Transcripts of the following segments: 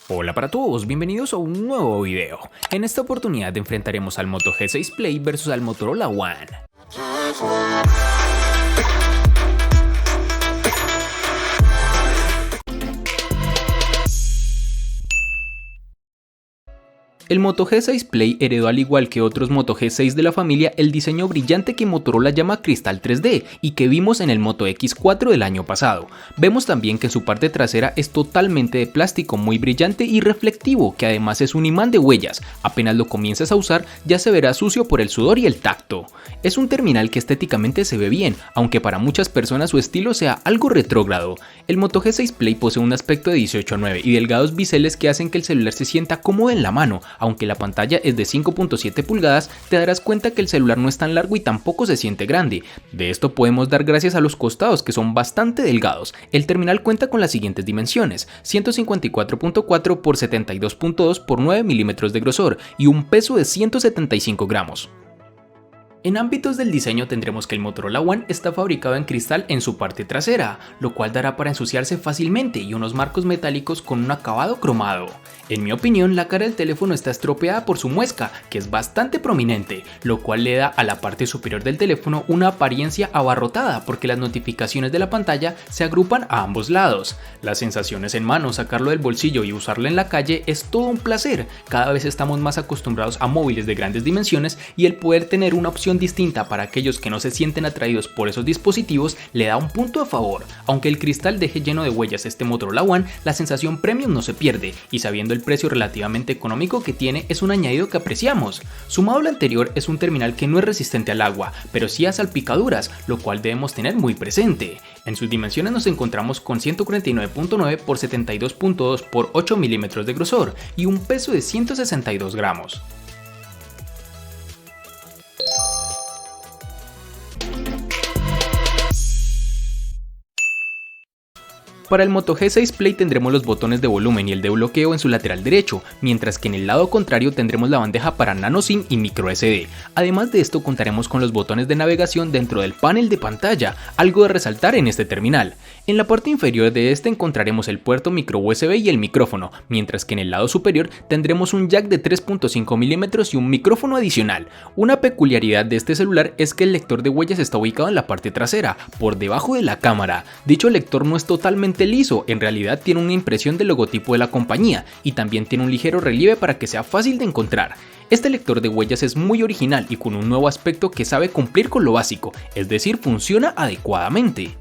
Hola para todos, bienvenidos a un nuevo video. En esta oportunidad enfrentaremos al Moto G6 Play versus al Motorola One. El Moto G6 Play heredó, al igual que otros Moto G6 de la familia, el diseño brillante que Motorola llama Cristal 3D y que vimos en el Moto X4 del año pasado. Vemos también que su parte trasera es totalmente de plástico muy brillante y reflectivo, que además es un imán de huellas. Apenas lo comiences a usar ya se verá sucio por el sudor y el tacto. Es un terminal que estéticamente se ve bien, aunque para muchas personas su estilo sea algo retrógrado. El Moto G6 Play posee un aspecto de 18:9 y delgados biseles que hacen que el celular se sienta cómodo en la mano. Aunque la pantalla es de 5.7 pulgadas, te darás cuenta que el celular no es tan largo y tampoco se siente grande. De esto podemos dar gracias a los costados, que son bastante delgados. El terminal cuenta con las siguientes dimensiones: 154.4 x 72.2 x 9 milímetros de grosor y un peso de 175 gramos. En ámbitos del diseño tendremos que el Motorola One está fabricado en cristal en su parte trasera, lo cual dará para ensuciarse fácilmente, y unos marcos metálicos con un acabado cromado. En mi opinión, la cara del teléfono está estropeada por su muesca, que es bastante prominente, lo cual le da a la parte superior del teléfono una apariencia abarrotada porque las notificaciones de la pantalla se agrupan a ambos lados. Las sensaciones en mano, sacarlo del bolsillo y usarlo en la calle es todo un placer. Cada vez estamos más acostumbrados a móviles de grandes dimensiones y el poder tener una opción distinta para aquellos que no se sienten atraídos por esos dispositivos le da un punto a favor. Aunque el cristal deje lleno de huellas este Motorola One, la sensación premium no se pierde, y sabiendo el precio relativamente económico que tiene, es un añadido que apreciamos. Sumado a lo anterior, es un terminal que no es resistente al agua, pero sí a salpicaduras, lo cual debemos tener muy presente. En sus dimensiones nos encontramos con 149.9 x 72.2 x 8 milímetros de grosor y un peso de 162 gramos. Para el Moto G6 Play tendremos los botones de volumen y el de bloqueo en su lateral derecho, mientras que en el lado contrario tendremos la bandeja para nano SIM y micro SD. Además de esto, contaremos con los botones de navegación dentro del panel de pantalla, algo de resaltar en este terminal. En la parte inferior de este encontraremos el puerto micro USB y el micrófono, mientras que en el lado superior tendremos un jack de 3.5 milímetros y un micrófono adicional. Una peculiaridad de este celular es que el lector de huellas está ubicado en la parte trasera, por debajo de la cámara. Dicho lector no es totalmente liso, en realidad tiene una impresión del logotipo de la compañía y también tiene un ligero relieve para que sea fácil de encontrar. Este lector de huellas es muy original y con un nuevo aspecto que sabe cumplir con lo básico, es decir, funciona adecuadamente.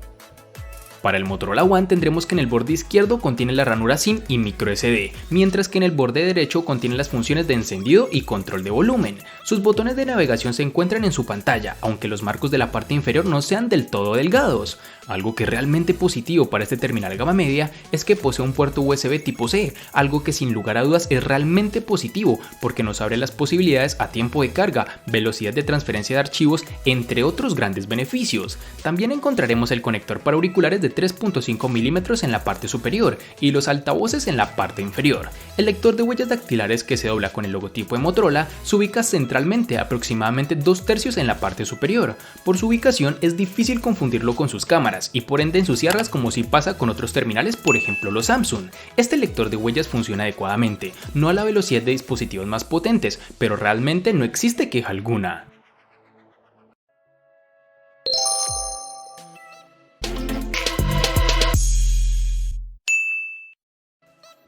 Para el Motorola One tendremos que en el borde izquierdo contiene la ranura SIM y micro SD, mientras que en el borde derecho contiene las funciones de encendido y control de volumen. Sus botones de navegación se encuentran en su pantalla, aunque los marcos de la parte inferior no sean del todo delgados. Algo que es realmente positivo para este terminal gama media es que posee un puerto USB tipo C, algo que sin lugar a dudas es realmente positivo porque nos abre las posibilidades a tiempo de carga, velocidad de transferencia de archivos, entre otros grandes beneficios. También encontraremos el conector para auriculares de 3.5 milímetros en la parte superior y los altavoces en la parte inferior. El lector de huellas dactilares, que se dobla con el logotipo de Motorola, se ubica centralmente, aproximadamente 2/3 en la parte superior. Por su ubicación es difícil confundirlo con sus cámaras y por ende ensuciarlas, como si pasa con otros terminales, por ejemplo los Samsung. Este lector de huellas funciona adecuadamente, no a la velocidad de dispositivos más potentes, pero realmente no existe queja alguna.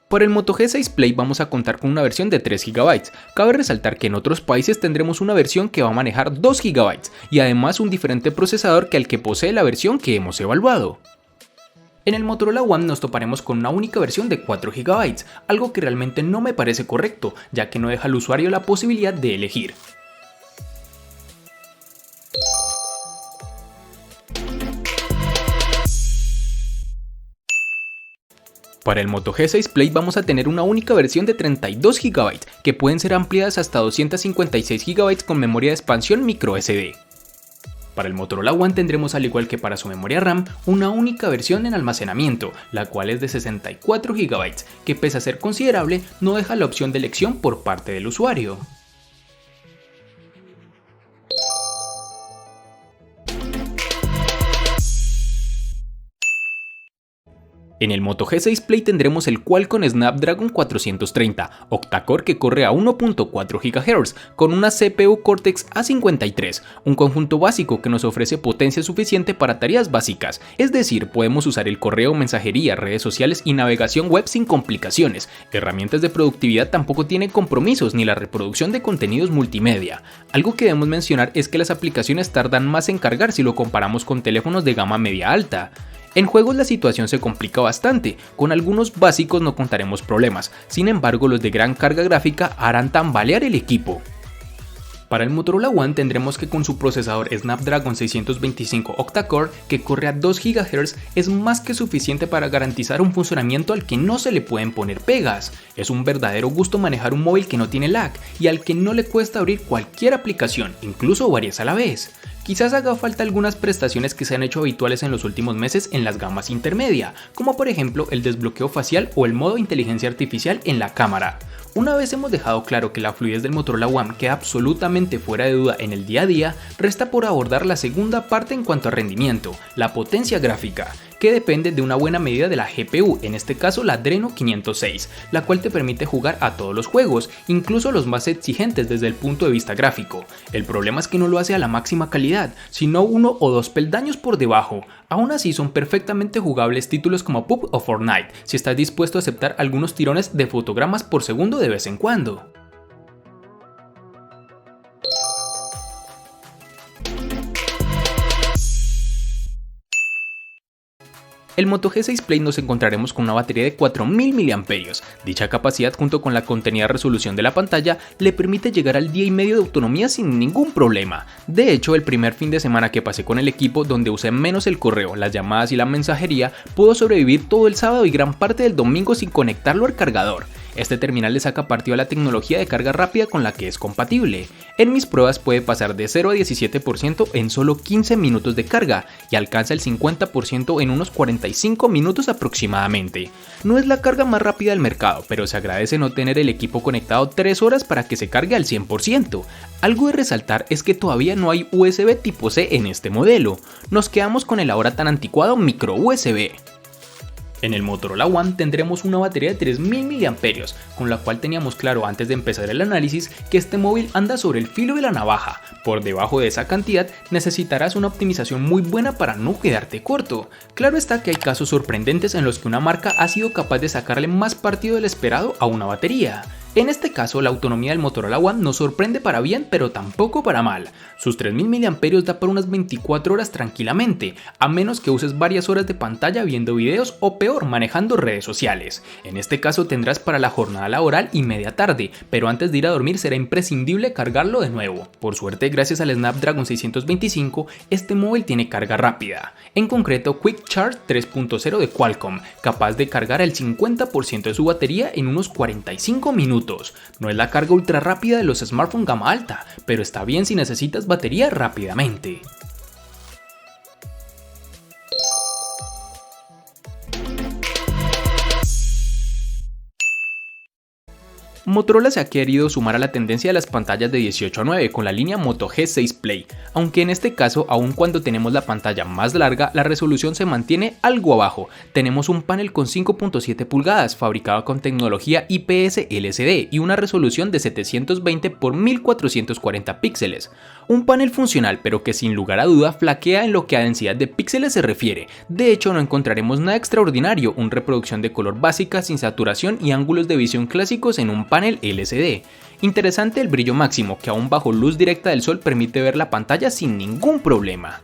Para el Moto G6 Play vamos a contar con una versión de 3 GB. Cabe resaltar que en otros países tendremos una versión que va a manejar 2 GB y además un diferente procesador que el que posee la versión que hemos evaluado. En el Motorola One nos toparemos con una única versión de 4 GB, algo que realmente no me parece correcto, ya que no deja al usuario la posibilidad de elegir. Para el Moto G6 Play vamos a tener una única versión de 32 GB, que pueden ser ampliadas hasta 256 GB con memoria de expansión micro SD. Para el Motorola One tendremos, al igual que para su memoria RAM, una única versión en almacenamiento, la cual es de 64 GB, que pese a ser considerable, no deja la opción de elección por parte del usuario. En el Moto G6 Play tendremos el Qualcomm Snapdragon 430 octa-core que corre a 1.4 GHz con una CPU Cortex A53, un conjunto básico que nos ofrece potencia suficiente para tareas básicas, es decir, podemos usar el correo, mensajería, redes sociales y navegación web sin complicaciones. Herramientas de productividad tampoco tienen compromisos ni la reproducción de contenidos multimedia. Algo que debemos mencionar es que las aplicaciones tardan más en cargar si lo comparamos con teléfonos de gama media alta. En juegos la situación se complica bastante, con algunos básicos no contaremos problemas, sin embargo los de gran carga gráfica harán tambalear el equipo. Para el Motorola One tendremos que con su procesador Snapdragon 625 octa-core que corre a 2 GHz es más que suficiente para garantizar un funcionamiento al que no se le pueden poner pegas. Es un verdadero gusto manejar un móvil que no tiene lag y al que no le cuesta abrir cualquier aplicación, incluso varias a la vez. Quizás haga falta algunas prestaciones que se han hecho habituales en los últimos meses en las gamas intermedia, como por ejemplo el desbloqueo facial o el modo inteligencia artificial en la cámara. Una vez hemos dejado claro que la fluidez del Motorola One queda absolutamente fuera de duda en el día a día, resta por abordar la segunda parte en cuanto a rendimiento, la potencia gráfica, que depende de una buena medida de la GPU, en este caso la Adreno 506, la cual te permite jugar a todos los juegos, incluso los más exigentes desde el punto de vista gráfico. El problema es que no lo hace a la máxima calidad, sino 1 o 2 peldaños por debajo. Aún así son perfectamente jugables títulos como PUBG o Fortnite, si estás dispuesto a aceptar algunos tirones de fotogramas por segundo de vez en cuando. El Moto G6 Play nos encontraremos con una batería de 4000 mAh. Dicha capacidad junto con la contenida resolución de la pantalla le permite llegar al día y medio de autonomía sin ningún problema. De hecho, el primer fin de semana que pasé con el equipo, donde usé menos el correo, las llamadas y la mensajería, pudo sobrevivir todo el sábado y gran parte del domingo sin conectarlo al cargador. Este terminal le saca partido a la tecnología de carga rápida con la que es compatible. En mis pruebas puede pasar de 0 a 17% en solo 15 minutos de carga y alcanza el 50% en unos 45 minutos aproximadamente. No es la carga más rápida del mercado, pero se agradece no tener el equipo conectado 3 horas para que se cargue al 100%. Algo de resaltar es que todavía no hay USB tipo C en este modelo. Nos quedamos con el ahora tan anticuado micro USB. En el Motorola One tendremos una batería de 3000 mAh, con la cual teníamos claro antes de empezar el análisis que este móvil anda sobre el filo de la navaja. Por debajo de esa cantidad necesitarás una optimización muy buena para no quedarte corto. Claro está que hay casos sorprendentes en los que una marca ha sido capaz de sacarle más partido del esperado a una batería. En este caso, la autonomía del Motorola One nos sorprende para bien, pero tampoco para mal. Sus 3000 mAh da para unas 24 horas tranquilamente, a menos que uses varias horas de pantalla viendo videos o peor, manejando redes sociales. En este caso tendrás para la jornada laboral y media tarde, pero antes de ir a dormir será imprescindible cargarlo de nuevo. Por suerte, gracias al Snapdragon 625, este móvil tiene carga rápida. En concreto, Quick Charge 3.0 de Qualcomm, capaz de cargar el 50% de su batería en unos 45 minutos. No es la carga ultra rápida de los smartphones gama alta, pero está bien si necesitas batería rápidamente. Motorola se ha querido sumar a la tendencia de las pantallas de 18:9 con la línea Moto G6 Play, aunque en este caso, aun cuando tenemos la pantalla más larga, la resolución se mantiene algo abajo. Tenemos un panel con 5.7 pulgadas fabricado con tecnología IPS LCD y una resolución de 720 x 1440 píxeles. Un panel funcional, pero que sin lugar a duda flaquea en lo que a densidad de píxeles se refiere. De hecho, no encontraremos nada extraordinario, una reproducción de color básica sin saturación y ángulos de visión clásicos en un panel LCD. Interesante el brillo máximo, que aún bajo luz directa del sol permite ver la pantalla sin ningún problema.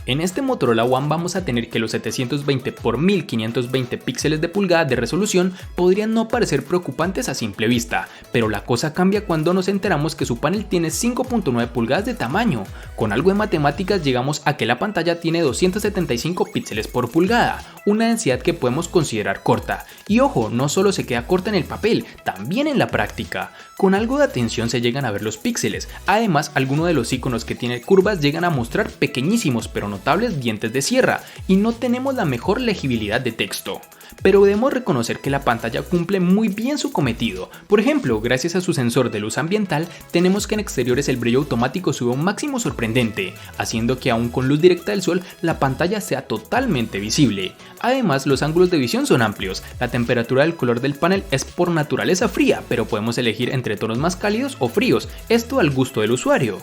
En este Motorola One vamos a tener que los 720 x 1520 píxeles de pulgada de resolución podrían no parecer preocupantes a simple vista, pero la cosa cambia cuando nos enteramos que su panel tiene 5.9 pulgadas de tamaño. Con algo de matemáticas llegamos a que la pantalla tiene 275 píxeles por pulgada, una densidad que podemos considerar corta. Y ojo, no solo se queda corta en el papel, también en la práctica. Con algo de atención se llegan a ver los píxeles, además algunos de los iconos que tiene curvas llegan a mostrar pequeñísimos, pero no notables dientes de sierra y no tenemos la mejor legibilidad de texto. Pero debemos reconocer que la pantalla cumple muy bien su cometido. Por ejemplo, gracias a su sensor de luz ambiental, tenemos que en exteriores el brillo automático sube a un máximo sorprendente, haciendo que aún con luz directa del sol la pantalla sea totalmente visible. Además, los ángulos de visión son amplios, la temperatura del color del panel es por naturaleza fría, pero podemos elegir entre tonos más cálidos o fríos, esto al gusto del usuario.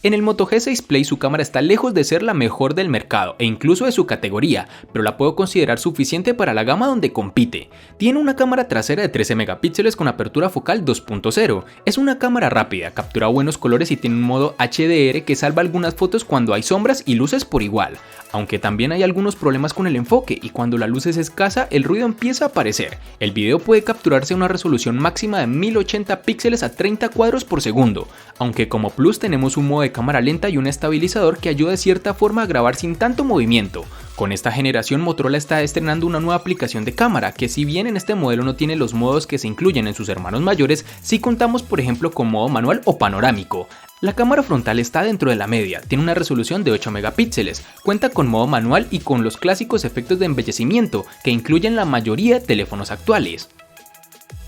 En el Moto G6 Play su cámara está lejos de ser la mejor del mercado e incluso de su categoría, pero la puedo considerar suficiente para la gama donde compite. Tiene una cámara trasera de 13 megapíxeles con apertura focal 2.0. Es una cámara rápida, captura buenos colores y tiene un modo HDR que salva algunas fotos cuando hay sombras y luces por igual. Aunque también hay algunos problemas con el enfoque y cuando la luz es escasa el ruido empieza a aparecer. El video puede capturarse a una resolución máxima de 1080 píxeles a 30 cuadros por segundo, aunque como plus tenemos un modo de cámara lenta y un estabilizador que ayuda de cierta forma a grabar sin tanto movimiento. Con esta generación Motorola está estrenando una nueva aplicación de cámara que si bien en este modelo no tiene los modos que se incluyen en sus hermanos mayores, sí contamos por ejemplo con modo manual o panorámico. La cámara frontal está dentro de la media, tiene una resolución de 8 megapíxeles, cuenta con modo manual y con los clásicos efectos de embellecimiento que incluyen la mayoría de teléfonos actuales.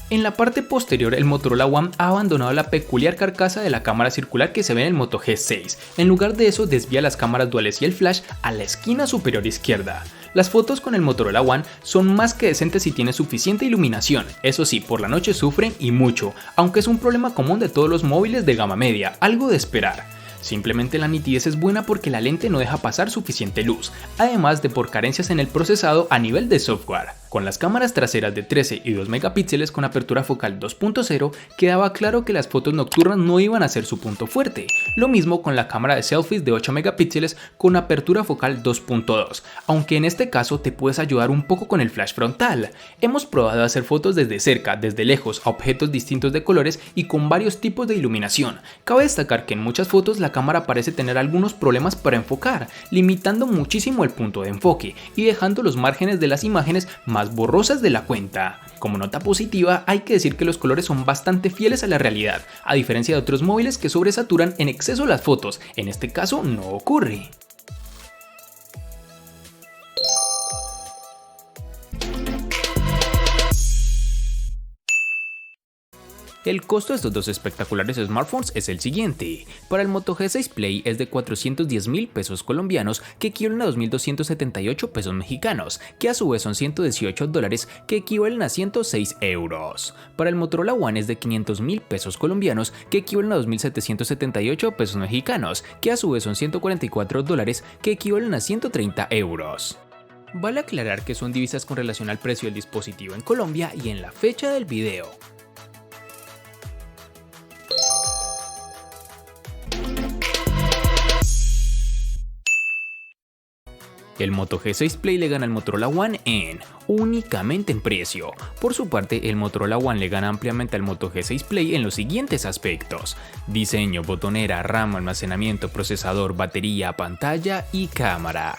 En la parte posterior el Motorola One ha abandonado la peculiar carcasa de la cámara circular que se ve en el Moto G6, en lugar de eso desvía las cámaras duales y el flash a la esquina superior izquierda. Las fotos con el Motorola One son más que decentes si tiene suficiente iluminación, eso sí, por la noche sufren y mucho, aunque es un problema común de todos los móviles de gama media, algo de esperar. Simplemente la nitidez es buena porque la lente no deja pasar suficiente luz, además de por carencias en el procesado a nivel de software. Con las cámaras traseras de 13 y 2 megapíxeles con apertura focal 2.0 quedaba claro que las fotos nocturnas no iban a ser su punto fuerte, lo mismo con la cámara de selfies de 8 megapíxeles con apertura focal 2.2, aunque en este caso te puedes ayudar un poco con el flash frontal. Hemos probado hacer fotos desde cerca, desde lejos, a objetos distintos de colores y con varios tipos de iluminación. Cabe destacar que en muchas fotos la cámara parece tener algunos problemas para enfocar, limitando muchísimo el punto de enfoque y dejando los márgenes de las imágenes más borrosas de la cuenta. Como nota positiva, hay que decir que los colores son bastante fieles a la realidad, a diferencia de otros móviles que sobresaturan en exceso las fotos, en este caso no ocurre. El costo de estos dos espectaculares smartphones es el siguiente. Para el Moto G6 Play es de 410.000 pesos colombianos, que equivalen a 2.278 pesos mexicanos, que a su vez son $118, que equivalen a 106 euros. Para el Motorola One es de 500.000 pesos colombianos, que equivalen a 2.778 pesos mexicanos, que a su vez son $144, que equivalen a 130 euros. Vale aclarar que son divisas con relación al precio del dispositivo en Colombia y en la fecha del video. El Moto G6 Play le gana al Motorola One únicamente en precio. Por su parte, el Motorola One le gana ampliamente al Moto G6 Play en los siguientes aspectos: diseño, botonera, RAM, almacenamiento, procesador, batería, pantalla y cámara.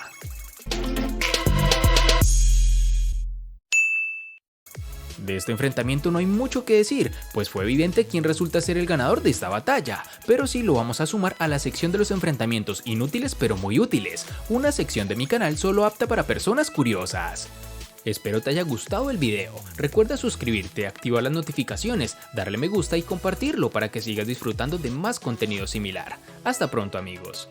De este enfrentamiento no hay mucho que decir, pues fue evidente quién resulta ser el ganador de esta batalla, pero sí lo vamos a sumar a la sección de los enfrentamientos inútiles pero muy útiles, una sección de mi canal solo apta para personas curiosas. Espero te haya gustado el video, recuerda suscribirte, activar las notificaciones, darle me gusta y compartirlo para que sigas disfrutando de más contenido similar. Hasta pronto amigos.